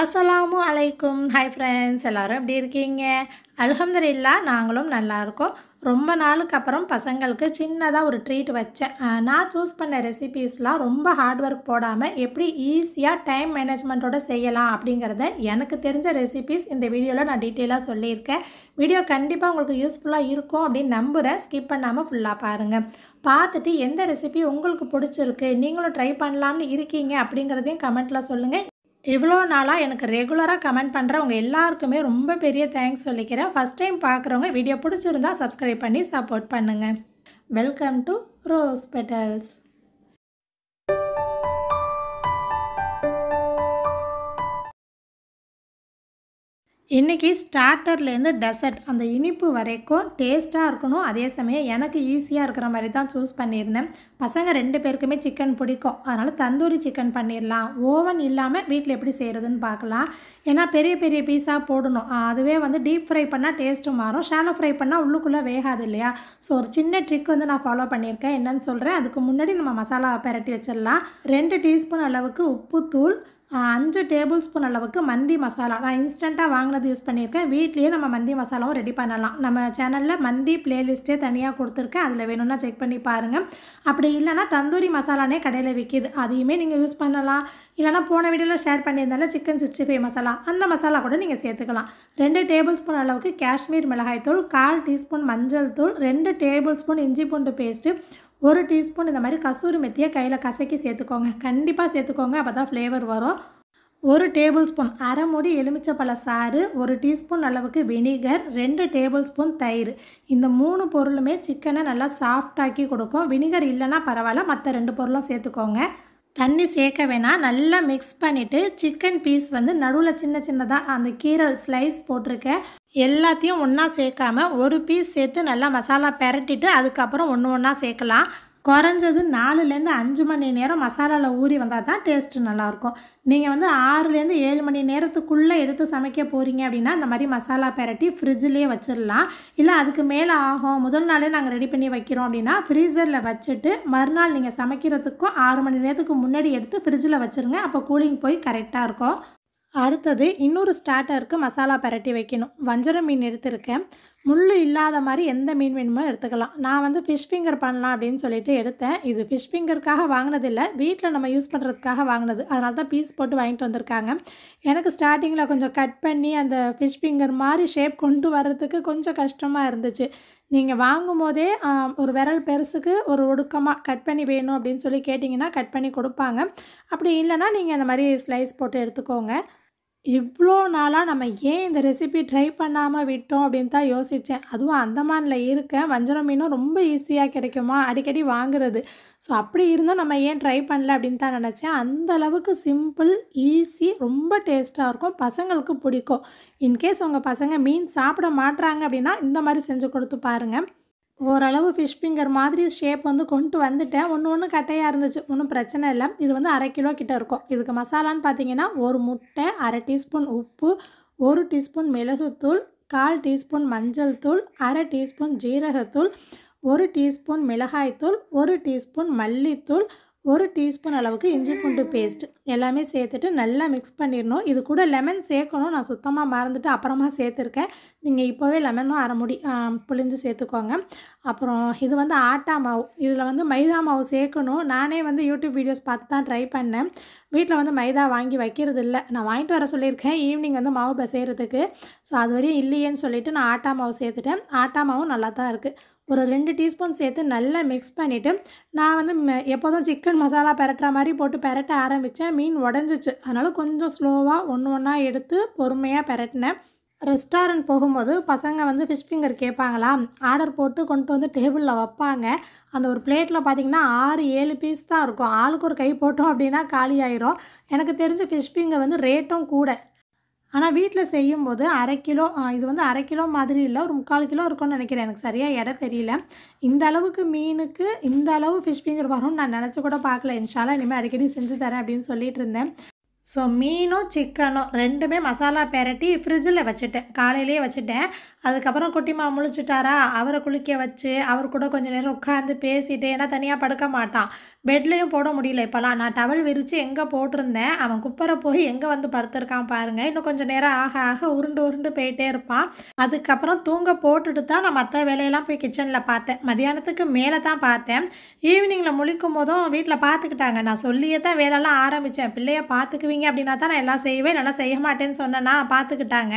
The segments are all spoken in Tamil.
அஸ்ஸலாமு அலைக்கும். ஹாய் ஃப்ரெண்ட்ஸ், எல்லோரும் எப்படி இருக்கீங்க? அல்ஹம்துலில்லாஹ் நாங்களும் நல்லா இருக்கோம். ரொம்ப நாளுக்கு அப்புறம் பசங்களுக்கு சின்னதாக ஒரு ட்ரீட் வச்சேன். நான் சூஸ் பண்ண ரெசிபீஸ்லாம் ரொம்ப ஹார்ட் ஒர்க் போடாமல் எப்படி ஈஸியாக டைம் மேனேஜ்மெண்ட்டோட செய்யலாம் அப்படிங்கிறத எனக்கு தெரிஞ்ச ரெசிபீஸ் இந்த வீடியோவில் நான் டீட்டெயிலாக சொல்லியிருக்கேன். வீடியோ கண்டிப்பாக உங்களுக்கு யூஸ்ஃபுல்லாக இருக்கும் அப்படின்னு நம்புகிறேன். ஸ்கிப் பண்ணாமல் ஃபுல்லாக பாருங்கள். பார்த்துட்டு எந்த ரெசிபி உங்களுக்கு பிடிச்சிருக்கு, நீங்களும் ட்ரை பண்ணலாம்னு இருக்கீங்க அப்படிங்கிறதையும் கமெண்ட்டில் சொல்லுங்கள். இவ்வளோ நாளாக எனக்கு ரெகுலராக கமெண்ட் பண்ணுறவங்க எல்லாருக்குமே ரொம்ப பெரிய தேங்க்ஸ் சொல்லிக்கிறேன். ஃபஸ்ட் டைம் பார்க்குறவங்க வீடியோ பிடிச்சிருந்தா சப்ஸ்கிரைப் பண்ணி சப்போர்ட் பண்ணுங்கள். Welcome to rose petals. இன்றைக்கி ஸ்டார்டர்லேருந்து டெசர்ட் அந்த இனிப்பு வரைக்கும் டேஸ்ட்டாக இருக்கணும். அதே சமயம் எனக்கு ஈஸியாக இருக்கிற மாதிரி தான் சூஸ் பண்ணியிருந்தேன். பசங்க 2 பேருக்குமே சிக்கன் பிடிக்கும். அதனால் தந்தூரி சிக்கன் பண்ணிடலாம். ஓவன் இல்லாமல் வீட்டில் எப்படி செய்கிறதுன்னு பார்க்கலாம். ஏன்னா பெரிய பெரிய பீஸாக போடணும். அதுவே டீப் ஃப்ரை பண்ணால் டேஸ்ட்டும் மாறும். ஷாலோ ஃப்ரை பண்ணால் உள்ளுக்குள்ளே வேகாது இல்லையா? ஸோ ஒரு சின்ன ட்ரிக் நான் ஃபாலோ பண்ணியிருக்கேன். என்னன்னு சொல்கிறேன். அதுக்கு முன்னாடி நம்ம மசாலா பெரட்டி வச்சிடலாம். 2 டீஸ்பூன் அளவுக்கு உப்புத்தூள், 5 டேபிள் ஸ்பூன் அளவுக்கு மந்தி மசாலா. நான் இன்ஸ்டண்ட்டாக வாங்கினது யூஸ் பண்ணியிருக்கேன். வீட்லேயே நம்ம மந்தி மசாலாவும் ரெடி பண்ணலாம். நம்ம சேனலில் மந்தி பிளேலிஸ்ட்டே தனியாக கொடுத்துருக்கேன். அதில் வேணும்னா செக் பண்ணி பாருங்கள். அப்படி இல்லைனா தந்தூரி மசாலானே கடையில் விற்கிது, அதையுமே நீங்கள் யூஸ் பண்ணலாம். இல்லைனா போன வீடியோவில் ஷேர் பண்ணியிருந்தால சிக்கன் 65 மசாலா, அந்த மசாலா கூட நீங்கள் சேர்த்துக்கலாம். 2 டேபிள் ஸ்பூன் அளவுக்கு காஷ்மீர் மிளகாய்த்தூள், 1/4 டீஸ்பூன் மஞ்சள் தூள், 2 டேபிள் ஸ்பூன் இஞ்சி பூண்டு பேஸ்ட்டு, 1 டீஸ்பூன் இந்த மாதிரி கசூரி மெத்தியை கையில் கசக்கி சேர்த்துக்கோங்க. கண்டிப்பாக சேர்த்துக்கோங்க, அப்போ தான் ஃப்ளேவர் வரும். 1 டேபிள் ஸ்பூன் அரை மூடி எலுமிச்சப்பழ சாறு, 1 டீஸ்பூன் அளவுக்கு வினிகர், 2 டேபிள் ஸ்பூன் தயிர். இந்த 3 பொருளுமே சிக்கனை நல்லா சாஃப்டாக்கி கொடுக்கும். வினிகர் இல்லைன்னா பரவாயில்ல, மற்ற 2 பொருளும் சேர்த்துக்கோங்க. தண்ணி சேர்க்க வேணாம். நல்லா மிக்ஸ் பண்ணிவிட்டு சிக்கன் பீஸ் நடுவில் சின்ன சின்னதாக அந்த கீரல் ஸ்லைஸ் போட்டிருக்கேன். எல்லாத்தையும் ஒன்றா சேர்க்காம ஒரு பீஸ் சேர்த்து நல்லா மசாலா பெரட்டிட்டு அதுக்கப்புறம் ஒன்றா சேர்க்கலாம். குறைஞ்சது 4லேருந்து 5 மணி நேரம் மசாலாவில் ஊறி வந்தால் தான் டேஸ்ட்டு நல்லாயிருக்கும். நீங்கள் 6லேருந்து 7 மணி நேரத்துக்குள்ளே எடுத்து சமைக்க போகிறீங்க அப்படின்னா இந்த மாதிரி மசாலா பெரட்டி ஃப்ரிட்ஜ்லேயே வச்சிடலாம். இல்லை அதுக்கு மேலே ஆகும், முதல் நாளே நாங்கள் ரெடி பண்ணி வைக்கிறோம் அப்படின்னா ஃப்ரீசரில் வச்சுட்டு மறுநாள் நீங்கள் சமைக்கிறதுக்கும் 6 மணி நேரத்துக்கு முன்னாடி எடுத்து ஃப்ரிட்ஜில் வச்சுருங்க. அப்போ கூலிங் போய் கரெக்டாக இருக்கும். அடுத்தது இன்னொரு ஸ்டார்டருக்கு மசாலா பெரட்டி வைக்கணும். வஞ்சரம் மீன் எடுத்திருக்கேன். முள் இல்லாத மாதிரி எந்த மீன் வேணுமோ எடுத்துக்கலாம். நான் ஃபிஷ் ஃபிங்கர் பண்ணலாம் அப்படின்னு சொல்லிட்டு எடுத்தேன். இது ஃபிஷ் ஃபிங்கருக்காக வாங்கினதில்லை, வீட்டில் நம்ம யூஸ் பண்ணுறதுக்காக வாங்கினது. அதனால தான் பீஸ் போட்டு வாங்கிட்டு வந்திருக்காங்க. எனக்கு ஸ்டார்டிங்கில் கொஞ்சம் கட் பண்ணி அந்த ஃபிஷ் ஃபிங்கர் மாதிரி ஷேப் கொண்டு வர்றதுக்கு கொஞ்சம் கஷ்டமாக இருந்துச்சு. நீங்கள் வாங்கும் போதே ஒரு விரல் பெருசுக்கு ஒரு ஒடுக்கமாக கட் பண்ணி வேணும் அப்படின்னு சொல்லி கேட்டிங்கன்னா கட் பண்ணி கொடுப்பாங்க. அப்படி இல்லைனா நீங்கள் அந்த மாதிரி ஸ்லைஸ் போட்டு எடுத்துக்கோங்க. இவ்வளோ நாளாக நம்ம ஏன் இந்த ரெசிபி ட்ரை பண்ணாமல் விட்டோம் அப்படின்னு தான் யோசித்தேன். அதுவும் அந்தமானில் இருக்கேன். வஞ்சரம் மீனும் ரொம்ப ஈஸியாக கிடைக்குமா, அடிக்கடி வாங்குறது. ஸோ அப்படி இருந்தும் நம்ம ஏன் ட்ரை பண்ணல அப்படின்னு தான் நினச்சேன். அந்தளவுக்கு சிம்பிள், ஈஸி, ரொம்ப டேஸ்ட்டாக இருக்கும். பசங்களுக்கு பிடிக்கும். இன்கேஸ் உங்கள் பசங்க மீன் சாப்பிட மாட்றாங்க அப்படின்னா இந்த மாதிரி செஞ்சு கொடுத்து பாருங்கள். ஓரளவு ஃபிஷ் ஃபிங்கர் மாதிரி ஷேப் கொண்டு வந்துட்டேன். ஒன்று கட்டையாக இருந்துச்சு, ஒன்றும் பிரச்சனை இல்லை. இது 1/2 கிலோ கிட்ட இருக்கும். இதுக்கு மசாலான்னு பார்த்தீங்கன்னா 1 முட்டை, 1/2 டீஸ்பூன் உப்பு, 1 டீஸ்பூன் மிளகுத்தூள், 1/4 டீஸ்பூன் மஞ்சள் தூள், 1/2 டீஸ்பூன் ஜீரகத்தூள், 1 டீஸ்பூன் மிளகாய்த்தூள், 1 டீஸ்பூன் மல்லித்தூள், 1 டீஸ்பூன் அளவுக்கு இஞ்சி பூண்டு பேஸ்ட் எல்லாமே சேர்த்துட்டு நல்லா மிக்ஸ் பண்ணிடணும். இது கூட லெமன் சேர்க்கணும். நான் சுத்தமாக மறந்துட்டு அப்புறமா சேர்த்துருக்கேன். நீங்கள் இப்போவே லெமனும் அரை மூடி புளிஞ்சு சேர்த்துக்கோங்க. அப்புறம் இது ஆட்டா மாவு. இதில் மைதா மாவு சேர்க்கணும். நானே யூடியூப் வீடியோஸ் பார்த்து தான் ட்ரை பண்ணேன். வீட்டில் மைதா வாங்கி வைக்கிறது இல்லை. நான் வாங்கிட்டு வர சொல்லியிருக்கேன் ஈவினிங் மாவு பிசைகிறதுக்கு. ஸோ அது வரையும் இல்லையேன்னு சொல்லிவிட்டு நான் ஆட்டா மாவு சேர்த்துட்டேன். ஆட்டா மாவும் நல்லா தான் இருக்குது. ஒரு 2 டீஸ்பூன் சேர்த்து நல்லா மிக்ஸ் பண்ணிவிட்டு நான் எப்போதும் சிக்கன் மசாலா பெரட்டுற மாதிரி போட்டு பெரட்ட ஆரம்பித்தேன். மீன் உடஞ்சிச்சு. அதனால் கொஞ்சம் ஸ்லோவாக ஒன்றா எடுத்து பொறுமையாக பெரட்டினேன். ரெஸ்டாரண்ட் போகும்போது பசங்க ஃபிஷ் ஃபிங்கர் கேட்பாங்களா, ஆர்டர் போட்டு கொண்டு டேபிளில் வைப்பாங்க. அந்த ஒரு பிளேட்டில் பார்த்திங்கன்னா 6-7 பீஸ் தான் இருக்கும். ஆளுக்கு ஒரு கை போட்டோம் அப்படின்னா காலி ஆயிரும். எனக்கு தெரிஞ்ச ஃபிஷ் ஃபிங்கர் ரேட்டும் கூட. ஆனால் வீட்டில் செய்யும்போது 1/2 கிலோ, இது 1/2 கிலோ மாதிரி இல்லை, ஒரு 3/4 கிலோ இருக்கும்னு நினைக்கிறேன். எனக்கு சரியாக எடை தெரியல. இந்த அளவுக்கு மீனுக்கு இந்த அளவு ஃபிஷ் ஃபிங்கர் வரும்னு நான் நினச்சி கூட பார்க்கல. இன்ஷால்லா இனிமேல் அடிக்கடி செஞ்சு தரேன் அப்படின்னு சொல்லிட்டு இருந்தேன். ஸோ மீனும் சிக்கனும் ரெண்டுமே மசாலா பெரட்டி ஃப்ரிட்ஜில் வச்சுட்டேன், காலையிலேயே வச்சுட்டேன். அதுக்கப்புறம் குட்டிமா முழிச்சிட்டாரா, அவரை குளிக்க வச்சு அவர் கூட கொஞ்சம் நேரம் உட்காந்து பேசிட்டு, ஏன்னா தனியாக படுக்க மாட்டான், பெட்லேயும் போட முடியல இப்போலாம். நான் டவல் விரித்து எங்கே போட்டிருந்தேன், அவன் குப்பரை போய் எங்கே வந்து படுத்திருக்கான் பாருங்கள். இன்னும் கொஞ்சம் நேரம் ஆக ஆக உருண்டு உருண்டு போயிட்டே இருப்பான். அதுக்கப்புறம் தூங்க போட்டுட்டு தான் நான் மற்ற வேலையெல்லாம் போய் கிச்சனில் பார்த்தேன். மதியானத்துக்கு மேலே தான் பார்த்தேன். ஈவினிங்கில் முழிக்கும் போதும் வீட்டில் பார்த்துக்கிட்டாங்க. நான் சொல்லியே தான் வேலைலாம் ஆரம்பித்தேன், பிள்ளைய பார்த்துக்குவீங்க அப்படின்னா தான் நான் எல்லாம் செய்வேன், இல்லைனா செய்ய மாட்டேன்னு சொன்னேன்னா பார்த்துக்கிட்டாங்க.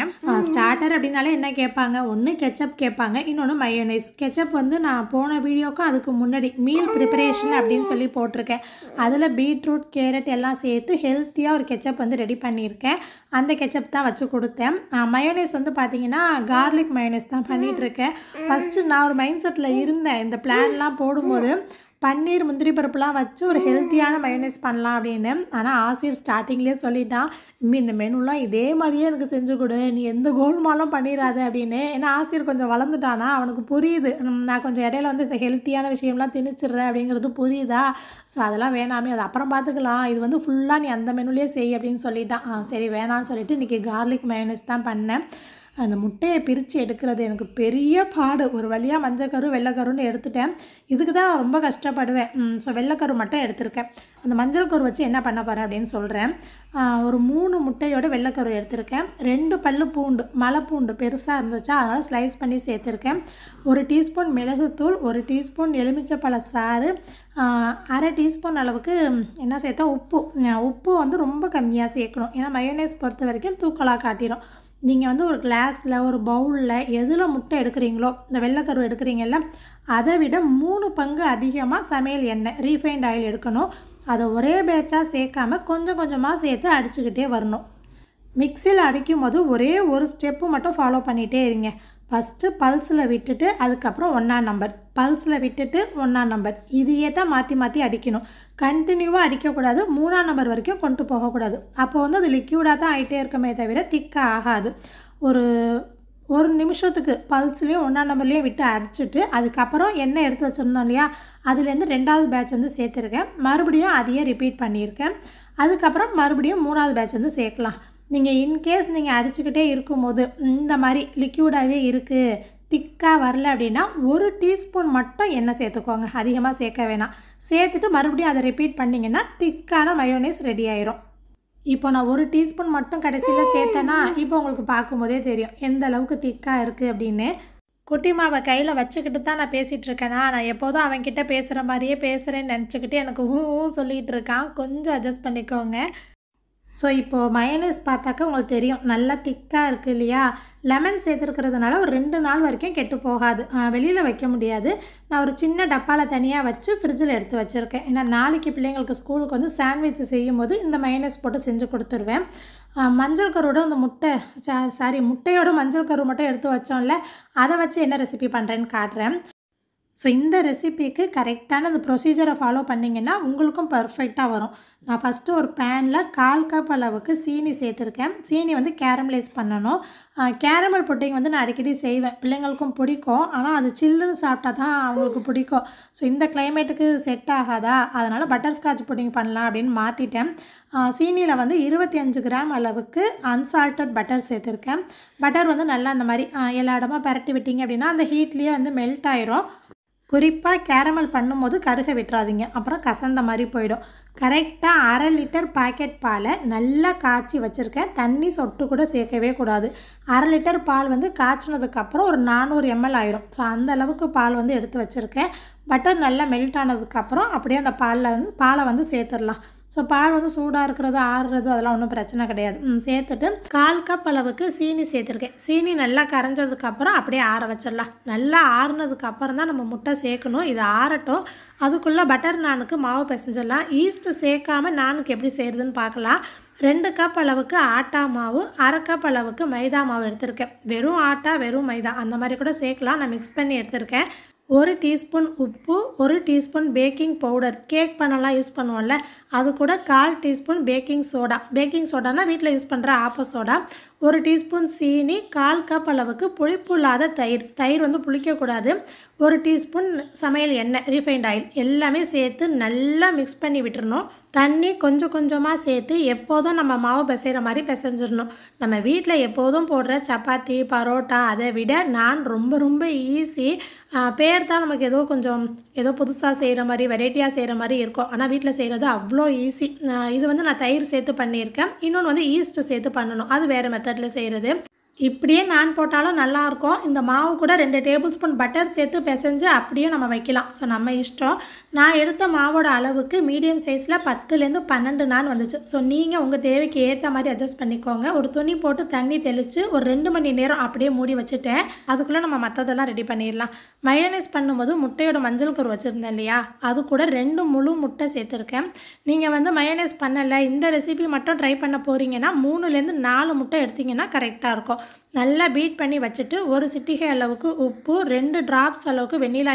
ஸ்டார்டர் அப்படின்னாலே என்ன கேட்பாங்க, ஒன்று கெச்சப் கேட்பாங்க, இன்னொன்று மயோனைஸ். கெச்சப் வந்து நான் போன வீடியோக்கும் அதுக்கு முன்னாடி மீல் ப்ரிப்பரேஷன் அப்படின்னு சொல்லி போட்டிருக்கேன். அதில் பீட்ரூட் கேரட் எல்லாம் சேர்த்து ஹெல்த்தியாக ஒரு கெச்சப் வந்து ரெடி பண்ணியிருக்கேன். அந்த கெச்சப் தான் வச்சு கொடுத்தேன். மயோனைஸ் வந்து பார்த்திங்கன்னா கார்லிக் மயோனைஸ் தான் பண்ணிகிட்ருக்கேன். ஃபஸ்ட்டு நான் ஒரு மைண்ட் செட்டில் இருந்தேன், இந்த பிளான்லாம் போடும்போது பன்னீர் முந்திரி பருப்புலாம் வச்சு ஒரு ஹெல்த்தியான மயோனைஸ் பண்ணலாம் அப்படின்னு. ஆனால் ஆசிரியர் ஸ்டார்டிங்லேயே சொல்லிட்டான், இந்த மெனுலாம் இதே மாதிரியே எனக்கு செஞ்சு கொடு, நீ எந்த கோல்மாலும் பண்ணிடாது அப்படின்னு. ஏன்னா ஆசிரியர் கொஞ்சம் வளர்ந்துட்டானா, அவனுக்கு புரியுது நான் கொஞ்சம் இடையில வந்து இந்த ஹெல்த்தியான விஷயம்லாம் திணிச்சிடுறேன் அப்படிங்கிறது புரியுதா. ஸோ அதெல்லாம் வேணாமே, அது அப்புறம் பார்த்துக்கலாம், இது வந்து ஃபுல்லாக நீ அந்த மெனுலேயே செய் அப்படின்னு சொல்லிட்டான். சரி வேணான்னு சொல்லிட்டு இன்றைக்கி கார்லிக் மயோனைஸ் தான் பண்ணேன். அந்த முட்டையை பிரித்து எடுக்கிறது எனக்கு பெரிய பாடு. ஒரு வழியாக மஞ்சக்கரு வெள்ளைக்கருன்னு எடுத்துட்டேன். இதுக்கு தான் நான் ரொம்ப கஷ்டப்படுவேன். ஸோ வெள்ளைக்கரு மட்டும் எடுத்திருக்கேன். அந்த மஞ்சள் கரு வச்சு என்ன பண்ண போகிறேன் அப்படின்னு சொல்கிறேன். ஒரு 3 முட்டையோட வெள்ளைக்கரு எடுத்திருக்கேன். 2 பல்லு பூண்டு, மலைப்பூண்டு பெருசாக இருந்துச்சா அதனால் ஸ்லைஸ் பண்ணி சேர்த்துருக்கேன். 1 டீஸ்பூன் மிளகுத்தூள், 1 டீஸ்பூன் எலுமிச்சப்பழ சாறு, 1/2 டீஸ்பூன் அளவுக்கு என்ன சேர்த்தா உப்பு வந்து ரொம்ப கம்மியாக சேர்க்கணும். ஏன்னா மயோனைஸ் பொறுத்த வரைக்கும் தூக்கலாக காட்டிடும். நீங்கள் வந்து ஒரு கிளாஸில் ஒரு பவுலில் எதில் முட்டை எடுக்கிறீங்களோ, இந்த வெள்ளைக்கரு எடுக்கிறீங்கல்ல, அதை விட 3 பங்கு அதிகமாக சமையல் எண்ணெய் ரீஃபைண்ட் ஆயில் எடுக்கணும். அதை ஒரே பேட்சாக சேர்க்காமல் கொஞ்சம் கொஞ்சமாக சேர்த்து அடிச்சுக்கிட்டே வரணும். மிக்சியில் அடிக்கும் போது ஒரே ஒரு ஸ்டெப்பு மட்டும் ஃபாலோ பண்ணிகிட்டே இருங்க. ஃபஸ்ட்டு பல்ஸில் விட்டுட்டு அதுக்கப்புறம் 1ஆம் நம்பர், பல்ஸில் விட்டுட்டு 1ஆம் நம்பர், இதையே தான் மாற்றி மாற்றி அடிக்கணும். கண்டினியூவாக அடிக்கக்கூடாது, 3ஆம் நம்பர் வரைக்கும் கொண்டு போகக்கூடாது. அப்போ வந்து அது லிக்யூடாக தான் ஆகிட்டே இருக்குமே தவிர திக்காக ஆகாது. ஒரு நிமிஷத்துக்கு பல்ஸ்லேயும் 1ஆம் நம்பர்லேயும் விட்டு அடிச்சுட்டு அதுக்கப்புறம் எண்ணெய் எடுத்து வச்சுருந்தோம் இல்லையா, அதுலேருந்து 2வது பேட்ச் வந்து சேர்த்துருக்கேன். மறுபடியும் அதையே ரிப்பீட் பண்ணியிருக்கேன். அதுக்கப்புறம் மறுபடியும் 3வது பேட்ச் வந்து சேர்க்கலாம். நீங்கள் இன்கேஸ் நீங்கள் அடிச்சுக்கிட்டே இருக்கும்போது இந்த மாதிரி லிக்யூடாகவே இருக்குது, திக்காக வரல அப்படின்னா 1 டீஸ்பூன் மட்டும் எண்ணெய் சேர்த்துக்கோங்க, அதிகமாக சேர்க்க வேணாம். சேர்த்துட்டு மறுபடியும் அதை ரிப்பீட் பண்ணிங்கன்னா திக்கான மயோனைஸ் ரெடி ஆயிரும். இப்போ நான் 1 டீஸ்பூன் மட்டும் கடைசியில் சேர்த்தேன்னா இப்போ உங்களுக்கு பார்க்கும்போதே தெரியும் எந்த அளவுக்கு திக்காக இருக்குது அப்படின்னு. குட்டிமாவை கையில் வச்சுக்கிட்டு தான் நான் பேசிகிட்டு இருக்கேன்னா, நான் எப்போதும் அவன்கிட்ட பேசுகிற மாதிரியே பேசுகிறேன்னு நினச்சிக்கிட்டு எனக்கு சொல்லிகிட்டு இருக்கான். கொஞ்சம் அட்ஜஸ்ட் பண்ணிக்கோங்க. ஸோ இப்போது மயோனைஸ் பார்த்தாக்கா உங்களுக்கு தெரியும் நல்லா திக்காக இருக்குது இல்லையா. லெமன் சேர்த்துருக்கிறதுனால ஒரு 2 நாள் வரைக்கும் கெட்டு போகாது, வெளியில் வைக்க முடியாது. நான் ஒரு சின்ன டப்பாவில் தனியாக வச்சு ஃப்ரிட்ஜில் எடுத்து வச்சுருக்கேன். ஏன்னா நாளைக்கு பிள்ளைங்களுக்கு ஸ்கூலுக்கு வந்து சாண்ட்விச் செய்யும் போது இந்த மயோனைஸ் போட்டு செஞ்சு கொடுத்துருவேன். மஞ்சள் கருவோட அந்த முட்டையோட மஞ்சள் கரு மட்டும் எடுத்து வச்சோம்ல, அதை வச்சு என்ன ரெசிபி பண்ணுறேன்னு காட்டுறேன். ஸோ இந்த ரெசிபிக்கு கரெக்டான அந்த ப்ரொசீஜரை ஃபாலோ பண்ணிங்கன்னா உங்களுக்கும் பர்ஃபெக்டாக வரும். நான் ஃபஸ்ட்டு ஒரு பேனில் 1/4 கப் அளவுக்கு சீனி சேர்த்துருக்கேன். சீனி வந்து கேரமலைஸ் பண்ணணும். கேரமல் புட்டிங் வந்து நான் அடிக்கடி செய்வேன், பிள்ளைங்களுக்கும் பிடிக்கும். ஆனால் அது சில்லுன்னு சாப்பிட்டா தான் அவங்களுக்கு பிடிக்கும். ஸோ இந்த கிளைமேட்டுக்கு செட் ஆகாதா, அதனால் பட்டர்ஸ்காட்ச் புட்டிங் பண்ணலாம் அப்படின்னு மாற்றிட்டேன். சீனியில் வந்து 25 கிராம் அளவுக்கு அன்சால்ட்டட் பட்டர் சேர்த்துருக்கேன். பட்டர் வந்து நல்லா அந்த மாதிரி எல்லா இடமா பரட்டி விட்டிங்க அப்படின்னா அந்த ஹீட்லேயே வந்து மெல்ட் ஆயிரும். குறிப்பாக கேரமல் பண்ணும்போது கருக விட்டுறாதீங்க, அப்புறம் கசந்த மாதிரி போயிடும். கரெக்டாக 1/2 லிட்டர் பாக்கெட் பாலை நல்லா காய்ச்சி வச்சுருக்கேன். தண்ணி சொட்டு கூட சேர்க்கவே கூடாது. 1/2 லிட்டர் பால் வந்து காய்ச்சினதுக்கப்புறம் ஒரு 400 ml ஆயிரும். ஸோ அந்த அளவுக்கு பால் வந்து எடுத்து வச்சுருக்கேன். பட்டர் நல்லா மெல்ட் ஆனதுக்கப்புறம் அப்படியே அந்த பாலை வந்து சேர்த்துடலாம். ஸோ பால் வந்து சூடாக இருக்கிறது ஆறுறது அதெல்லாம் ஒன்றும் பிரச்சனை கிடையாது. சேர்த்துட்டு 1/4 கப் அளவுக்கு சீனி சேர்த்துருக்கேன். சீனி நல்லா கரைஞ்சதுக்கப்புறம் அப்படியே ஆற வச்சிடலாம். நல்லா ஆறுனதுக்கப்புறம் தான் நம்ம முட்டை சேர்க்கணும். இது ஆறட்டும். அதுக்குள்ளே பட்டர் நானுக்கு மாவு பிசைஞ்சிடலாம். ஈஸ்ட்டு சேர்க்காம நானுக்கு எப்படி செய்கிறதுன்னு பார்க்கலாம். 2 கப் அளவுக்கு ஆட்டா மாவு, 1/2 கப் அளவுக்கு மைதா மாவு எடுத்திருக்கேன். வெறும் ஆட்டா வெறும் மைதா அந்த மாதிரி கூட சேர்க்கலாம். நான் மிக்ஸ் பண்ணி எடுத்திருக்கேன். 1 டீஸ்பூன் உப்பு, 1 டீஸ்பூன் பேக்கிங் பவுடர், கேக் பண்ணலாம் யூஸ் பண்ணுவோம்ல, அது கூட 1/4 டீஸ்பூன் பேக்கிங் சோடா. பேக்கிங் சோடானா வீட்டில் யூஸ் பண்ணுற ஆப்ப சோடா. 1 டீஸ்பூன் சீனி, 1/4 கப் அளவுக்கு புளிப்பு இல்லாத தயிர் வந்து புளிக்கக்கூடாது, 1 டீஸ்பூன் சமையல் எண்ணெய் ரீஃபைண்ட் ஆயில் எல்லாமே சேர்த்து நல்லா மிக்ஸ் பண்ணி விட்டுறணும். தண்ணி கொஞ்சம் கொஞ்சமாக சேர்த்து எப்போதும் நம்ம மாவு பிசைகிற மாதிரி பிசைஞ்சிடணும். நம்ம வீட்டில் எப்போதும் போடுற சப்பாத்தி, பரோட்டா அதை விட நான் ரொம்ப ரொம்ப ஈஸி. பேர் தான் நமக்கு ஏதோ புதுசாக செய்கிற மாதிரி வெரைட்டியாக செய்கிற மாதிரி இருக்கும். ஆனால் வீட்டில் செய்கிறது அவ்வளோ ஈஸி. இது வந்து நான் தயிர் சேர்த்து பண்ணியிருக்கேன். இன்னொன்று வந்து ஈஸ்ட்டு சேர்த்து பண்ணணும், அது வேறு மெத்தடில் செய்கிறது. இப்படியே நான் போட்டாலும் நல்லாயிருக்கும். இந்த மாவு கூட 2 டேபிள் ஸ்பூன் பட்டர் சேர்த்து பிசைஞ்சு அப்படியே நம்ம வைக்கலாம். ஸோ நம்ம இஷ்டம். நான் எடுத்த மாவோட அளவுக்கு மீடியம் சைஸில் 10லேருந்து 12 நான் வந்துச்சு. ஸோ நீங்கள் உங்கள் தேவைக்கு ஏற்ற மாதிரி அட்ஜஸ்ட் பண்ணிக்கோங்க. ஒரு துணி போட்டு தண்ணி தெளித்து ஒரு 2 மணி நேரம் அப்படியே மூடி வச்சுட்டேன். அதுக்குள்ளே நம்ம மற்றதெல்லாம் ரெடி பண்ணிடலாம். மயோனைஸ் பண்ணும்போது முட்டையோட மஞ்சள் கரு வச்சுருந்தேன் இல்லையா, அது கூட 2 முழு முட்டை சேர்த்துருக்கேன். நீங்கள் வந்து மயோனைஸ் பண்ணலை, இந்த ரெசிபி மட்டும் ட்ரை பண்ண போகிறீங்கன்னா 3லேருந்து 4 முட்டை எடுத்திங்கன்னா கரெக்டாக இருக்கும். நல்லா பீட் பண்ணி வச்சுட்டு 1 சிட்டிகை அளவுக்கு உப்பு, 2 ட்ராப்ஸ் அளவுக்கு வெண்ணிலா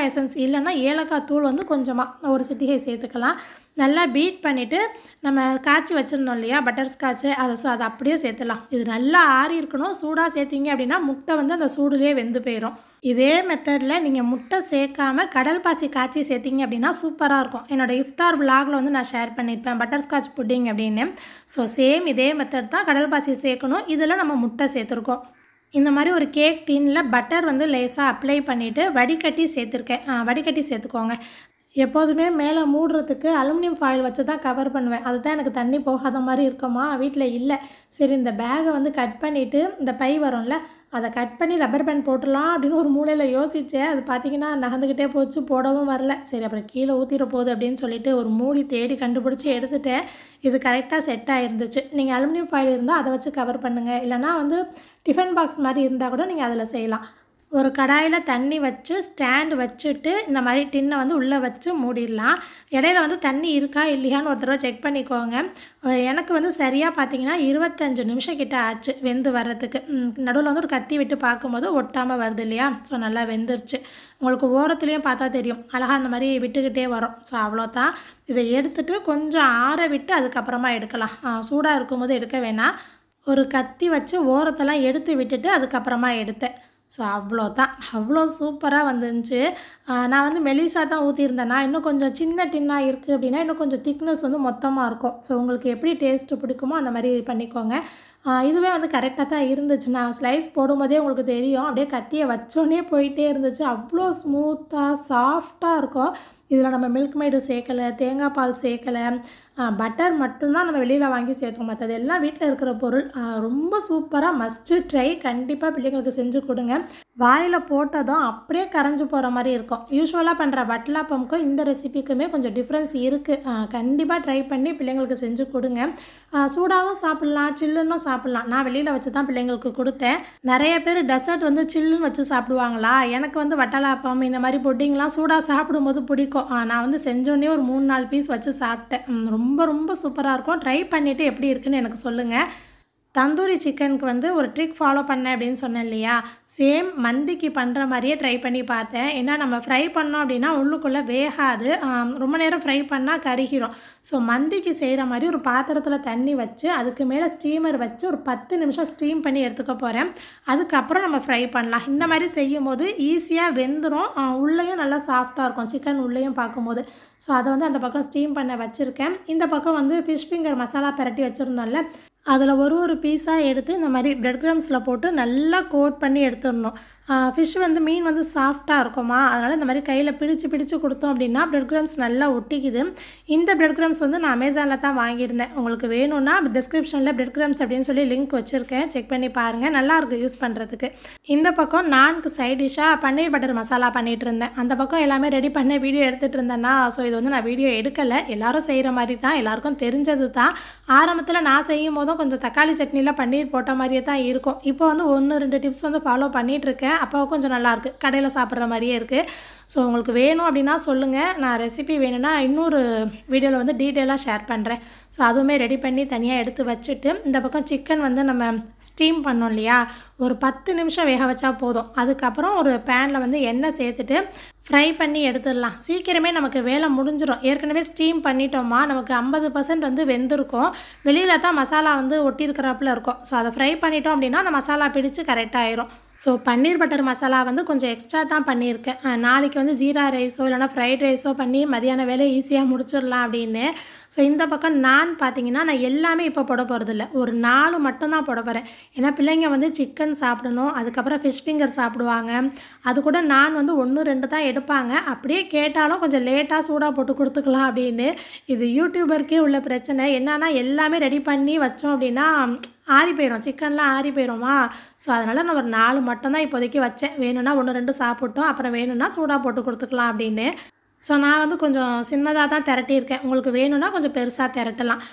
எசன்ஸ் இல்லைன்னா ஏலக்காய் தூள் வந்து கொஞ்சமாக 1 சிட்டிகை சேர்த்துக்கலாம். நல்லா பீட் பண்ணிவிட்டு நம்ம காய்ச்சி வச்சுருந்தோம் இல்லையா பட்டர் ஸ்காட்சு, அதை அப்படியே சேர்த்துலாம். இது நல்லா ஆறி இருக்கணும். சூடாக சேர்த்திங்க அப்படின்னா முட்டை வந்து அந்த சூடுலேயே வெந்து போயிடும். இதே மெத்தடில் நீங்கள் முட்டை சேர்க்காம கடல் பாசி காய்ச்சி சேர்த்திங்க அப்படின்னா சூப்பராக இருக்கும். என்னோடய இஃப்தார் விலாகில் வந்து நான் ஷேர் பண்ணியிருப்பேன் பட்டர் ஸ்காட்ச் புட்டிங் அப்படின்னு. ஸோ சேம் இதே மெத்தட் தான், கடல் பாசி சேர்க்கணும். இதில் நம்ம முட்டை சேர்த்துருக்கோம். இந்த மாதிரி ஒரு கேக் டின்னில் பட்டர் வந்து லேசாக அப்ளை பண்ணிவிட்டு வடிகட்டி சேர்த்துக்கோங்க. எப்போதுமே மேலே மூடுறதுக்கு அலுமினியம் ஃபாயில் வச்சு தான் கவர் பண்ணுவேன். அதுதான் எனக்கு தண்ணி போகாத மாதிரி இருக்குமா, வீட்டில் இல்லை. சரி இந்த பேகை வந்து கட் பண்ணிவிட்டு இந்த பை வரும்ல அதை கட் பண்ணி ரப்பர் பேண்ட் போட்டுடலாம் அப்படின்னு ஒரு மூலையில் யோசித்தேன். அது பார்த்திங்கன்னா நகர்ந்துக்கிட்டே போச்சு, போடவும் வரல. சரி அப்புறம் கீழே ஊற்றிட போகுது அப்படின்னு சொல்லிட்டு ஒரு மூடி தேடி கண்டுபிடிச்சி எடுத்துட்டேன். இது கரெக்டாக செட் ஆகிருந்துச்சு. நீங்கள் அலுமினியம் ஃபாயில் இருந்தால் அதை வச்சு கவர் பண்ணுங்கள், இல்லைனா வந்து டிஃபன் பாக்ஸ் மாதிரி இருந்தால் கூட நீங்கள் அதில் செய்யலாம். ஒரு கடாயில் தண்ணி வச்சு ஸ்டாண்டு வச்சுட்டு இந்த மாதிரி டின்னை வந்து உள்ளே வச்சு மூடிடலாம். இடையில வந்து தண்ணி இருக்கா இல்லையான்னு ஒரு தடவை செக் பண்ணிக்கோங்க. எனக்கு வந்து சரியாக பார்த்தீங்கன்னா 25 நிமிஷம் கிட்ட ஆச்சு வெந்து வர்றதுக்கு. நடுவில் வந்து ஒரு கத்தி விட்டு பார்க்கும்போது ஒட்டாமல் வருது இல்லையா, ஸோ நல்லா வெந்துருச்சு. உங்களுக்கு ஓரத்துலேயும் பார்த்தா தெரியும், அழகாக அந்த மாதிரி விட்டுக்கிட்டே வரும். ஸோ அவ்வளோதான். இதை எடுத்துகிட்டு கொஞ்சம் ஆற விட்டு அதுக்கப்புறமா எடுக்கலாம். சூடாக இருக்கும்போது எடுக்க வேணாம். ஒரு கத்தி வச்சு ஓரத்தெல்லாம் எடுத்து விட்டுட்டு அதுக்கப்புறமா எடுத்தேன். ஸோ அவ்வளோதான், அவ்வளோ சூப்பராக வந்துருந்துச்சு. நான் வந்து மெலிசா தான் ஊற்றிருந்தேன்னா, இன்னும் கொஞ்சம் சின்ன டின்னாக இருக்குது அப்படின்னா இன்னும் கொஞ்சம் திக்னஸ் வந்து மொத்தமாக இருக்கும். ஸோ உங்களுக்கு எப்படி டேஸ்ட்டு பிடிக்குமோ அந்த மாதிரி பண்ணிக்கோங்க. இதுவே வந்து கரெக்டாக தான் இருந்துச்சு. நான் ஸ்லைஸ் போடும்போதே உங்களுக்கு தெரியும், அப்படியே கத்தியை வச்சோன்னே போயிட்டே இருந்துச்சு. அவ்வளோ ஸ்மூத்தாக சாஃப்டாக இருக்கும். இதில் நம்ம மில்க் மெய்டு சேர்க்கலை, தேங்காய் பால் சேர்க்கலை, பட்டர் மட்டும்தான் நம்ம வெளியில் வாங்கி சேர்த்தோம். மற்றது எல்லாம் வீட்டில் இருக்கிற பொருள். ரொம்ப சூப்பராக மஸ்ட்டு ட்ரை. கண்டிப்பாக பிள்ளைங்களுக்கு செஞ்சு கொடுங்க. வாயில் போட்டதும் அப்படியே கரைஞ்சி போகிற மாதிரி இருக்கும். யூஸ்வலாக பண்ணுற வட்டலாப்பமுக்கும் இந்த ரெசிபிக்குமே கொஞ்சம் டிஃப்ரென்ஸ் இருக்குது. கண்டிப்பாக ட்ரை பண்ணி பிள்ளைங்களுக்கு செஞ்சு கொடுங்க. சூடாகவும் சாப்பிட்லாம், சில்லுன்னும் சாப்பிட்லாம். நான் வெளியில் வச்சு தான் பிள்ளைங்களுக்கு கொடுத்தேன். நிறைய பேர் டெசர்ட் வந்து சில்லுன்னு வச்சு சாப்பிடுவாங்களா, எனக்கு வந்து வட்டலாப்பம் இந்த மாதிரி புட்டிங்லாம் சூடாக சாப்பிடும்போது பிடிக்கும். நான் வந்து செஞ்சோடனே ஒரு 3-4 பீஸ் வச்சு சாப்பிட்டேன். ரொம்ப ரொம்ப சூப்பராக இருக்கும். ட்ரை பண்ணிவிட்டு எப்படி இருக்குன்னு எனக்கு சொல்லுங்கள். தந்தூரி சிக்கனுக்கு வந்து ஒரு ட்ரிக் ஃபாலோ பண்ணேன் அப்படின்னு சொன்னேன் இல்லையா, சேம் மந்திக்கு பண்ணுற மாதிரியே ட்ரை பண்ணி பார்த்தேன். ஏன்னா நம்ம ஃப்ரை பண்ணோம் அப்படின்னா உள்ளுக்குள்ளே வேகாது, ரொம்ப நேரம் ஃப்ரை பண்ணால் கருகிரும். ஸோ மந்திக்கு செய்கிற மாதிரி ஒரு பாத்திரத்தில் தண்ணி வச்சு அதுக்கு மேலே ஸ்டீமர் வச்சு ஒரு 10 நிமிஷம் ஸ்டீம் பண்ணி எடுத்துக்க போகிறேன். அதுக்கப்புறம் நம்ம ஃப்ரை பண்ணலாம். இந்த மாதிரி செய்யும் போது ஈஸியாக வெந்துடும், உள்ளேயும் நல்லா சாஃப்டாக இருக்கும் சிக்கன் உள்ளேயும் பார்க்கும்போது. ஸோ அதை வந்து அந்த பக்கம் ஸ்டீம் பண்ண வச்சுருக்கேன். இந்த பக்கம் வந்து ஃபிஷ் ஃபிங்கர் மசாலா பரட்டி வச்சுருந்தோம்ல, அதில் ஒரு பீஸாக எடுத்து இந்த மாதிரி பிரெட் க்ரம்ஸில் போட்டு நல்லா கோட் பண்ணி எடுத்துடணும். ஃபிஷ் வந்து மீன் வந்து சாஃப்டாக இருக்குமா, அதனால் இந்த மாதிரி கையில் பிடிச்சு கொடுத்தோம் அப்படின்னா பிரெட் க்ரம்ஸ் நல்லா ஒட்டிக்குது. இந்த பிரெட் க்ரம்ஸ் வந்து நான் அமேசானில் தான் வாங்கியிருந்தேன். உங்களுக்கு வேணும்னா டிஸ்கிரிப்ஷனில் பிரெட் க்ரம்ஸ் அப்படின்னு சொல்லி லிங்க் வச்சுருக்கேன், செக் பண்ணி பாருங்கள். நல்லாயிருக்கு யூஸ் பண்ணுறதுக்கு. இந்த பக்கம் நான்கு சைட் டிஷ்ஷாக பன்னீர் பட்டர் மசாலா பண்ணிகிட்டு இருந்தேன். அந்த பக்கம் எல்லாமே ரெடி பண்ண வீடியோ எடுத்துகிட்டு இருந்தேன்னா, ஸோ இது வந்து நான் வீடியோ எடுக்கலை. எல்லோரும் செய்கிற மாதிரி தான், எல்லாருக்கும் தெரிஞ்சது தான். ஆரம்பத்தில் நான் செய்யும் போதும் கொஞ்சம் தக்காளி சட்னியில் பன்னீர் போட்ட மாதிரியே தான் இருக்கும். இப்போ வந்து 1-2 டிப்ஸ் வந்து ஃபாலோ பண்ணிகிட்ருக்கேன். அப்போ கொஞ்சம் நல்லாயிருக்கு, கடையில் சாப்பிட்ற மாதிரியே இருக்குது. ஸோ உங்களுக்கு வேணும் அப்படின்னா சொல்லுங்கள். நான் ரெசிபி வேணும்னா இன்னொரு வீடியோவில் வந்து டீட்டெயிலாக ஷேர் பண்ணுறேன். ஸோ அதுவுமே ரெடி பண்ணி தனியாக எடுத்து வச்சுட்டு, இந்த பக்கம் சிக்கன் வந்து நம்ம ஸ்டீம் பண்ணோம் இல்லையா, ஒரு 10 நிமிஷம் வேக வச்சா போதும். அதுக்கப்புறம் ஒரு பேனில் வந்து எண்ணெய் சேர்த்துட்டு ஃப்ரை பண்ணி எடுத்துடலாம். சீக்கிரமே நமக்கு வேலை முடிஞ்சிடும். ஏற்கனவே ஸ்டீம் பண்ணிட்டோமா நமக்கு 50% வந்து வெந்திருக்கும். வெளியில் தான் மசாலா வந்து ஒட்டியிருக்கிறாப்புல இருக்கும். ஸோ அதை ஃப்ரை பண்ணிட்டோம் அப்படின்னா அந்த மசாலா பிடிச்சு கரெக்டாக ஆயிரும். ஸோ பன்னீர் பட்டர் மசாலா வந்து கொஞ்சம் எக்ஸ்ட்ரா தான் பண்ணியிருக்கேன். நாளைக்கு வந்து ஜீரா ரைஸோ இல்லைனா ஃப்ரைட் ரைஸோ பண்ணி மதியான வேலை ஈஸியாக முடிச்சிடலாம் அப்படின்னு. ஸோ இந்த பக்கம் நான் பார்த்தீங்கன்னா நான் எல்லாமே இப்போ போட போகிறதில்ல. ஒரு 4 மட்டும்தான் போட போகிறேன். ஏன்னா பிள்ளைங்க வந்து சிக்கன் சாப்பிடணும், அதுக்கப்புறம் ஃபிஷ் ஃபிங்கர் சாப்பிடுவாங்க. அது கூட நான் வந்து 1, 2 தான் எடுப்பாங்க. அப்படியே கேட்டாலும் கொஞ்சம் லேட்டாக சூடாக போட்டு கொடுத்துக்கலாம் அப்படின்னு. இது யூடியூபருக்கே உள்ள பிரச்சனை. என்னன்னா எல்லாமே ரெடி பண்ணி வச்சோம் அப்படின்னா ஆறி போயிடும், சிக்கன்லாம் ஆறி போயிடுமா. ஸோ அதனால் நான் ஒரு 4 மட்டும்தான் இப்போதைக்கு வச்சேன். வேணும்னா 1, 2 சாப்பிட்டோம், அப்புறம் வேணும்னா சூடாக போட்டு கொடுத்துக்கலாம் அப்படின்னு. ஸோ நான் வந்து கொஞ்சம் சின்னதாக தான் திரட்டியிருக்கேன். உங்களுக்கு வேணும்னா கொஞ்சம் பெருசாக திரட்டலாம்.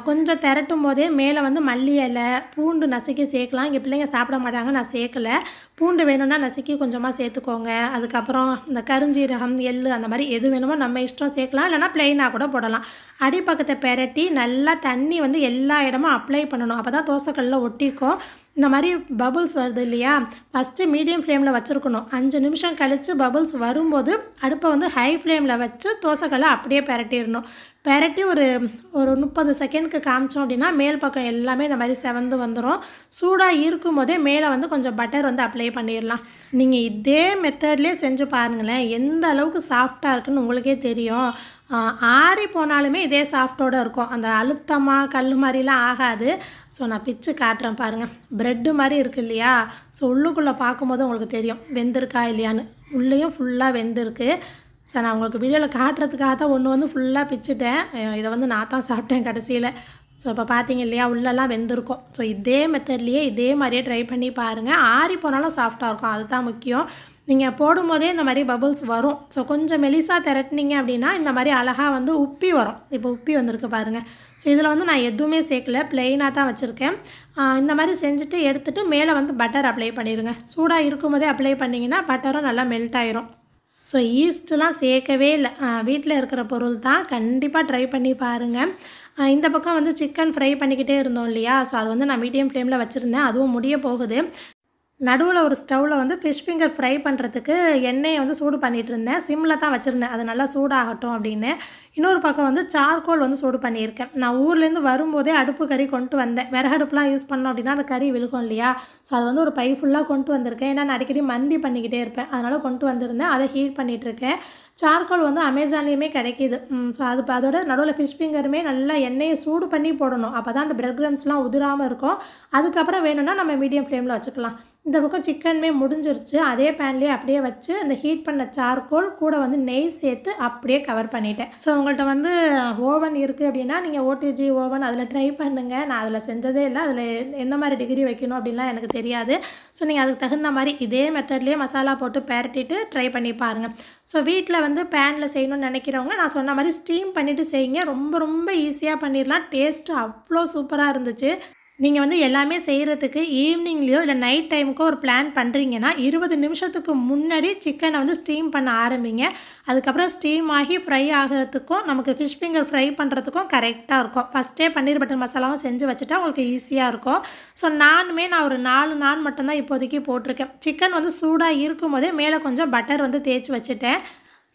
கொஞ்சம் திரட்டும் போதே மேலே வந்து மல்லி இலை, பூண்டு நசுக்கி சேர்க்கலாம். இங்கே பிள்ளைங்க சாப்பிட மாட்டாங்க, நான் சேர்க்கலை. பூண்டு வேணும்னா நசுக்கி கொஞ்சமாக சேர்த்துக்கோங்க. அதுக்கப்புறம் இந்த கருஞ்சீரகம், எள்ளு அந்த மாதிரி எது வேணுமோ நம்ம இஷ்டம் சேர்க்கலாம். இல்லைனா ப்ளெயினாக கூட போடலாம். அடிப்பக்கத்தை பெரட்டி நல்லா தண்ணி வந்து எல்லா இடமும் அப்ளை பண்ணணும். அப்போ தான் தோசைக்கல்லில் ஒட்டிக்கும். இந்த மாதிரி பபுள்ஸ் வருது இல்லையா, ஃபஸ்ட்டு மீடியம் ஃப்ளேமில் வச்சுருக்கணும். 5 நிமிஷம் கழித்து பபுள்ஸ் வரும்போது அடுப்பை வந்து ஹை ஃப்ளேமில் வச்சு தோசைக்கல்லை அப்படியே பெரட்டிடணும். பெரட்டி ஒரு 30 செகண்டுக்கு காமிச்சோம் அப்படின்னா மேல் பக்கம் எல்லாமே இந்த மாதிரி செவந்து வந்துடும். சூடாக இருக்கும் போதே மேலே வந்து கொஞ்சம் பட்டர் வந்து அப்ளை பண்ணிடலாம். நீங்கள் இதே மெத்தட்லேயே செஞ்சு பாருங்களேன், எந்த அளவுக்கு சாஃப்டாக இருக்குன்னு உங்களுக்கே தெரியும். ஆறி போனாலுமே இதே சாஃப்டோடு இருக்கும். அந்த அழுத்தமாக கல் மாதிரிலாம் ஆகாது. ஸோ நான் பிச்சு காட்டுறேன் பாருங்கள். ப்ரெட்டு மாதிரி இருக்குது இல்லையா, ஸோ உள்ளுக்குள்ளே பார்க்கும்போது உங்களுக்கு தெரியும் வெந்திருக்கா இல்லையான்னு. உள்ளேயும் ஃபுல்லாக வெந்திருக்கு. ஸோ நான் உங்களுக்கு வீடியோவில் காட்டுறதுக்காக தான் ஒன்று வந்து ஃபுல்லாக பிச்சுட்டேன். இதை வந்து நான் தான் சாப்பிட்டேன் கடைசியில். ஸோ இப்போ பார்த்தீங்க இல்லையா, உள்ளெல்லாம் வெந்திருக்கும். ஸோ இதே மெத்தட்லேயே இதே மாதிரியே ட்ரை பண்ணி பாருங்கள். ஆறி போனாலும் சாஃப்டாக இருக்கும், அதுதான் முக்கியம். நீங்கள் போடும்போதே இந்த மாதிரி பபுள்ஸ் வரும். ஸோ கொஞ்சம் மெலிசாக திரட்டினீங்க அப்படின்னா இந்த மாதிரி அழகாக வந்து உப்பி வரும். இப்போ உப்பி வந்திருக்கு பாருங்கள். ஸோ இதில் வந்து நான் எதுவுமே சேர்க்கல, ப்ளெயினாக தான் வச்சுருக்கேன். இந்த மாதிரி செஞ்சுட்டு எடுத்துகிட்டு மேலே வந்து பட்டர் அப்ளை பண்ணிடுங்க. சூடாக இருக்கும் போதே அப்ளை பண்ணிங்கன்னா பட்டரும் நல்லா மெல்ட் ஆயிரும். ஸோ ஈஸ்ட்லாம் சேர்க்கவே இல்லை, வீட்டில் இருக்கிற பொருள் தான். கண்டிப்பாக ட்ரை பண்ணி பாருங்கள். இந்த பக்கம் வந்து சிக்கன் ஃப்ரை பண்ணிக்கிட்டே இருந்தோம் இல்லையா, ஸோ அது வந்து நான் மீடியம் ஃப்ளேமில் வச்சுருந்தேன். அதுவும் முடிய போகுது. நடுவில் ஒரு ஸ்டவ்வில் வந்து ஃபிஷ் ஃபிங்கர் ஃப்ரை பண்ணுறதுக்கு எண்ணெயை வந்து சூடு பண்ணிகிட்டு இருந்தேன். சிம்மில் தான் வச்சுருந்தேன், அது நல்லா சூடாகட்டும் அப்படின்னு. இன்னொரு பக்கம் வந்து சார்கோல் வந்து சூடு பண்ணியிருக்கேன். நான் ஊர்லேருந்து வரும்போதே அடுப்பு கறி கொண்டு வந்தேன். விறகடுப்புலாம் யூஸ் பண்ணோம் அப்படின்னா அந்த கறி விழுகும் இல்லையா, ஸோ அது வந்து ஒரு பை ஃபுல்லாக கொண்டு வந்திருக்கேன். ஏன்னா நான் அடிக்கடி மந்தி பண்ணிக்கிட்டே இருப்பேன், அதனால் கொண்டு வந்திருந்தேன். அதை ஹீட் பண்ணிகிட்ருக்கேன். சார்கோல் வந்து அமேசான்லேயுமே கிடைக்கிது. ஸோ அது அதோட நடுவில் ஃபிஷ் ஃபிங்கருமே நல்லா எண்ணெயை சூடு பண்ணி போடணும். அப்போ தான் அந்த பிரெட் கிரம்ஸ்லாம் உதிராமல் இருக்கும். அதுக்கப்புறம் வேணும்னா நம்ம மீடியம் ஃப்ளேமில் வச்சுக்கலாம். இந்த பக்கம் சிக்கனுமே முடிஞ்சிருச்சு. அதே பேன்லேயே அப்படியே வச்சு அந்த ஹீட் பண்ண சார்கோல் கூட வந்து நெய் சேர்த்து அப்படியே கவர் பண்ணிட்டேன். ஸோ உங்கள்கிட்ட வந்து ஓவன் இருக்குது அப்படின்னா நீங்கள் ஓடிஜி ஓவன் அதில் ட்ரை பண்ணுங்கள். நான் அதில் செஞ்சதே இல்லை, அதில் எந்த மாதிரி டிகிரி வைக்கணும் அப்படின்லாம் எனக்கு தெரியாது. ஸோ நீங்கள் அதுக்கு தகுந்த மாதிரி இதே மெத்தட்லேயே மசாலா போட்டு பெரட்டிட்டு ட்ரை பண்ணி பாருங்கள். ஸோ வீட்டில் வந்து பேனில் செய்யணும்னு நினைக்கிறவங்க நான் சொன்ன மாதிரி ஸ்டீம் பண்ணிவிட்டு செய்யுங்க. ரொம்ப ரொம்ப ஈஸியாக பண்ணிடலாம். டேஸ்ட்டு அவ்வளோ சூப்பராக இருந்துச்சு. நீங்கள் வந்து எல்லாமே செய்கிறதுக்கு ஈவினிங்லேயோ இல்லை நைட் டைமுக்கோ ஒரு பிளான் பண்ணுறீங்கன்னா 20 நிமிஷத்துக்கு முன்னாடி சிக்கனை வந்து ஸ்டீம் பண்ண ஆரம்பிங்க. அதுக்கப்புறம் ஸ்டீம் ஆகி ஃப்ரை ஆகிறதுக்கும் நமக்கு ஃபிஷ் ஃபிங்கர் ஃப்ரை பண்ணுறதுக்கும் கரெக்டாக இருக்கும். ஃபஸ்ட்டே பன்னீர் பட்டர் மசாலாவும் செஞ்சு வச்சுட்டா உங்களுக்கு ஈஸியாக இருக்கும். ஸோ நான் ஒரு 4 நான் மட்டும்தான் இப்போதைக்கு போட்டிருக்கேன். சிக்கன் வந்து சூடாக இருக்கும் போதே மேலே கொஞ்சம் பட்டர் வந்து தேய்ச்சி வச்சுட்டேன்.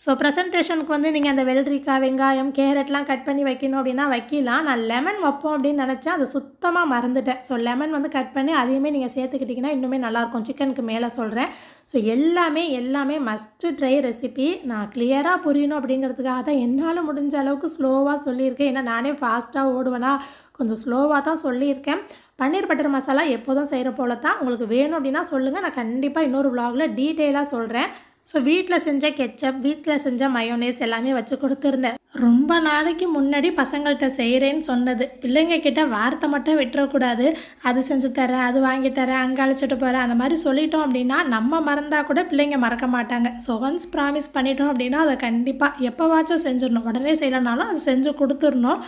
ஸோ ப்ரெசன்டேஷனுக்கு வந்து நீங்கள் அந்த வெள்ளரிக்காய், வெங்காயம், கேரட்லாம் கட் பண்ணி வைக்கணும் அப்படின்னா வைக்கலாம். நான் லெமன் வைப்போம் அப்படின்னு நினச்சேன், அது சுத்தமாக மறந்துட்டேன். ஸோ லெமன் வந்து கட் பண்ணி அதையுமே நீங்கள் சேர்த்துக்கிட்டிங்கன்னா இன்னுமே நல்லாயிருக்கும். சிக்கனுக்கு மேலே சொல்கிறேன். ஸோ எல்லாமே மஸ்ட்டு ட்ரை ரெசிபி. நான் கிளியராக புரியணும் அப்படிங்கிறதுக்காக தான் என்னால் முடிஞ்ச அளவுக்கு ஸ்லோவாக சொல்லியிருக்கேன். ஏன்னா நானே ஃபாஸ்ட்டாக ஓடுவேனா, கொஞ்சம் ஸ்லோவாக தான் சொல்லியிருக்கேன். பன்னீர் பட்டர் மசாலா எப்போதும் செய்கிற போல தான். உங்களுக்கு வேணும் அப்படின்னா சொல்லுங்கள், நான் கண்டிப்பாக இன்னொரு விலாகில் டீட்டெயிலாக சொல்கிறேன். ஸோ வீட்டில் செஞ்ச கெச்சப், வீட்டில் செஞ்ச மயோனேஸ் எல்லாமே வச்சு கொடுத்துருந்தேன். ரொம்ப நாளைக்கு முன்னாடி பசங்கள்கிட்ட செய்கிறேன்னு சொன்னது. பிள்ளைங்க கிட்ட வார்த்தை மட்டும் விட்டுறக்கூடாது. அது செஞ்சு தரேன், அது வாங்கி தரேன், அங்கே அழைச்சிட்டு போகிறேன், அந்த மாதிரி சொல்லிட்டோம் அப்படின்னா நம்ம மறந்தால் கூட பிள்ளைங்க மறக்க மாட்டாங்க. ஸோ ஒன்ஸ் ப்ராமிஸ் பண்ணிட்டோம் அப்படின்னா அதை கண்டிப்பாக எப்போவாச்சும் செஞ்சிடணும். உடனே செய்யலைனாலும் அதை செஞ்சு கொடுத்துடணும்.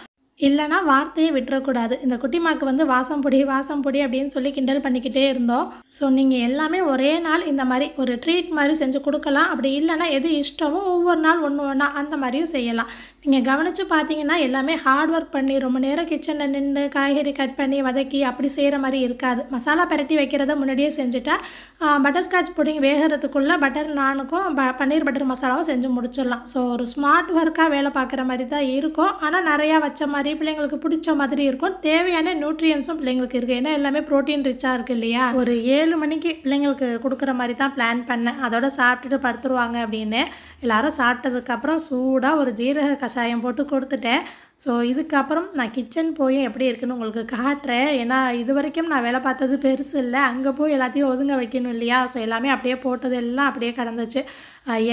இல்லைனா வார்த்தையை விட்டுறக்கூடாது. இந்த குட்டிமாக்கு வந்து வாசம் பொடி அப்படின்னு சொல்லி கிண்டல் பண்ணிக்கிட்டே இருந்தோம். ஸோ நீங்கள் எல்லாமே ஒரே நாள் இந்த மாதிரி ஒரு ட்ரீட் மாதிரி செஞ்சு கொடுக்கலாம். அப்படி இல்லைனா எது இஷ்டமோ ஒவ்வொரு நாள் ஒன்று ஒன்றா அந்த மாதிரியும் செய்யலாம். நீங்கள் கவனித்து பார்த்தீங்கன்னா எல்லாமே ஹார்ட் ஒர்க் பண்ணி ரொம்ப நேரம் கிச்சனில் நின்று காய்கறி கட் பண்ணி வதக்கி அப்படி செய்கிற மாதிரி இருக்காது. மசாலா பரட்டி வைக்கிறத முன்னாடியே செஞ்சுட்டா பட்டர்ஸ்காட்ச் புடிங் வேகிறதுக்குள்ளே பட்டர் நானுக்கும் பன்னீர் பட்டர் மசாலாவும் செஞ்சு முடிச்சிடலாம். ஸோ ஒரு ஸ்மார்ட் ஒர்க்காக வேலை பார்க்குற மாதிரி தான் இருக்கும். ஆனால் நிறையா வச்ச மாதிரி பிள்ளைங்களுக்கு பிடிச்ச மாதிரி இருக்கும். தேவையான நியூட்ரியன்ஸும் பிள்ளைங்களுக்கு இருக்குது. ஏன்னா எல்லாமே ப்ரோட்டீன் ரிச்சாக இருக்குது இல்லையா. ஒரு 7 மணிக்கு பிள்ளைங்களுக்கு கொடுக்குற மாதிரி தான் பிளான் பண்ணேன். அதோட சாப்பிட்டுட்டு படுத்துருவாங்க அப்படின்னு. எல்லோரும் சாப்பிட்டதுக்கப்புறம் சூடாக ஒரு ஜீரக கஷாயம் போட்டு கொடுத்துட்டேன். ஸோ இதுக்கப்புறம் நான் கிச்சன் போய் எப்படி இருக்குன்னு உங்களுக்கு காட்டுறேன். ஏன்னா இது வரைக்கும் நான் வேலை பார்த்தது பெருசு இல்லை. அங்கே போய் எல்லாத்தையும் ஒதுங்க வைக்கணும் இல்லையா. ஸோ எல்லாமே அப்படியே போட்டது எல்லாம் அப்படியே கிடந்துச்சு.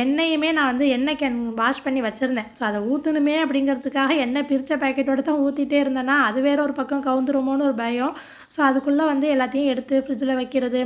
எண்ணெயுமே நான் வந்து எண்ணெய் கேன் வாஷ் பண்ணி வச்சுருந்தேன். ஸோ அதை ஊற்றணுமே அப்படிங்கிறதுக்காக எண்ணெய் பிரித்த பேக்கெட்டோடு தான் ஊற்றிட்டே இருந்தேன்னா அது வேறு ஒரு பக்கம் கவுந்துருமோன்னு ஒரு பயம். ஸோ அதுக்குள்ளே வந்து எல்லாத்தையும் எடுத்து ஃப்ரிட்ஜில் வைக்கிறது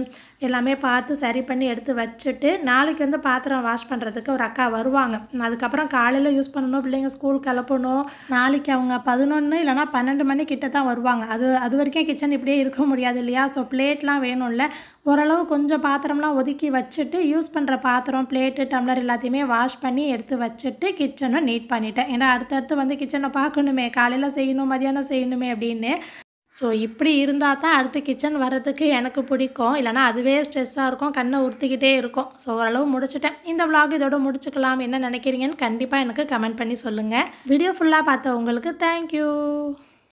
எல்லாமே பார்த்து சரி பண்ணி எடுத்து வச்சுட்டு நாளைக்கு வந்து பாத்திரம் வாஷ் பண்ணுறதுக்கு ஒரு அக்கா வருவாங்க. அதுக்கப்புறம் காலையில் யூஸ் பண்ணணும், பிள்ளைங்க ஸ்கூல் கிளப்பணும். நாளைக்கு அவங்க 11 இல்லைனா 12 மணிக்கிட்ட தான் வருவாங்க. அது வரைக்கும் கிச்சன் இப்படியே இருக்க முடியாது இல்லையா. ஸோ பிளேட்லாம் வேணும்ல. ஓரளவு கொஞ்சம் பாத்திரம்லாம் ஒதுக்கி வச்சுட்டு யூஸ் பண்ணுற பாத்திரம் பிளேட்டு டம்ளர் எல்லாத்தையுமே வாஷ் பண்ணி எடுத்து வச்சுட்டு கிச்சனை நீட் பண்ணிட்டேன். ஏன்னா அடுத்தடுத்து வந்து கிச்சனை பார்க்கணுமே, காலையில் செய்யணும் மதியானம் செய்யணுமே அப்படின்னு. ஸோ இப்படி இருந்தால் தான் அடுத்து கிச்சன் வர்றதுக்கு எனக்கு பிடிக்கும். இல்லைனா அதுவே ஸ்ட்ரெஸ்ஸாக இருக்கும், கண்ணை உறுத்திக்கிட்டே இருக்கும். ஸோ ஓரளவு முடிச்சுட்டேன். இந்த விலாக் இதோட முடிச்சுக்கலாம். என்ன நினைக்கிறீங்கன்னு கண்டிப்பாக எனக்கு கமெண்ட் பண்ணி சொல்லுங்கள். வீடியோ ஃபுல்லாக பார்த்த உங்களுக்கு தேங்க்யூ.